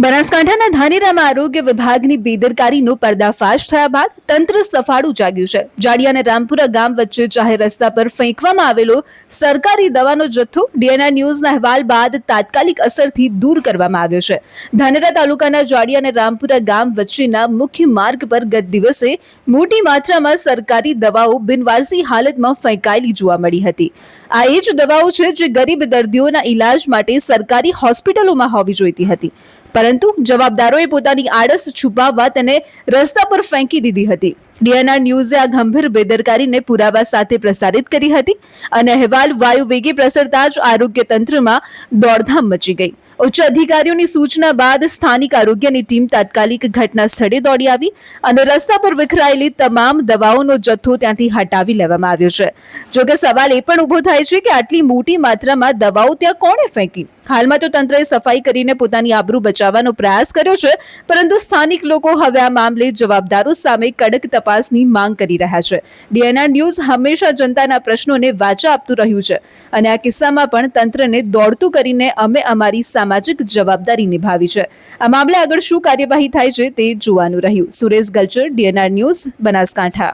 બનાસકાંઠાના ધાનેરામાં આરોગ્ય વિભાગની બેદરકારીનો પર્દાફાશ થયા બાદ તંત્ર સફાળું જાગ્યું છે। જાડિયા અને રામપુરા ગામ વચ્ચે જાહેર રસ્તા પર ફેંકવામાં આવેલો સરકારી દવાનો જથ્થો ડીએનઆર ન્યૂઝના અહેવાલ બાદ તાત્કાલિક અસરથી દૂર કરવામાં આવ્યો છે। ધાનેરા તાલુકાના જાડિયા અને રામપુરા ગામ વચ્ચેના મુખ્ય માર્ગ પર ગત દિવસે મોટી માત્રામાં સરકારી દવાઓ બિનવારસી હાલતમાં ફેંકાયેલી જોવા મળી હતી। આ એ જ દવાઓ છે જે ગરીબ દર્દીઓના ઈલાજ માટે સરકારી હોસ્પિટલોમાં હોવી જોઈતી હતી, પરંતુ જવાબદારોએ પોતાની આળસ છુપાવવા તેને રસ્તા પર ફેંકી દીધી હતી। ડીએનઆર ન્યૂઝે આ ગંભીર બેદરકારીને પુરાવા સાથે પ્રસારિત કરી હતી અને અહેવાલ વાયુ વેગે પ્રસરતા જ આરોગ્ય તંત્રમાં દોડધામ મચી ગઈ। ઉચ્ચ અધિકારીઓની સૂચના બાદ સ્થાનિક આરોગ્યની ટીમ તાત્કાલિક ઘટના સ્થળે દોડી આવી અને રસ્તા પર વિખરાયેલી તમામ દવાઓનો જથ્થો ત્યાંથી હટાવી લેવામાં આવ્યો છે। જોકે સવાલ એ પણ ઊભો થાય છે કે આટલી મોટી માત્રામાં દવાઓ ત્યાં કોણે ફેંકી? હાલમાં તો તંત્રએ સફાઈ કરીને પોતાની આબરૂ બચાવવાનો પ્રયાસ કર્યો છે, પરંતુ સ્થાનિક લોકો હવે આ મામલે જવાબદારો સામે કડક તપાસની માંગ કરી રહ્યા છે। ડીએનઆર ન્યૂઝ હંમેશા જનતાના પ્રશ્નોને વાચા આપતું રહ્યું છે અને આ કિસ્સામાં પણ તંત્રને દોડતું કરીને અમે અમારી સામાજિક જવાબદારી નિભાવી છે। આ મામલે આગળ શું કાર્યવાહી થાય છે તે જોવાનું રહ્યું। સુરેશ ગલચર, ડીએનઆર ન્યૂઝ, બનાસકાંઠા।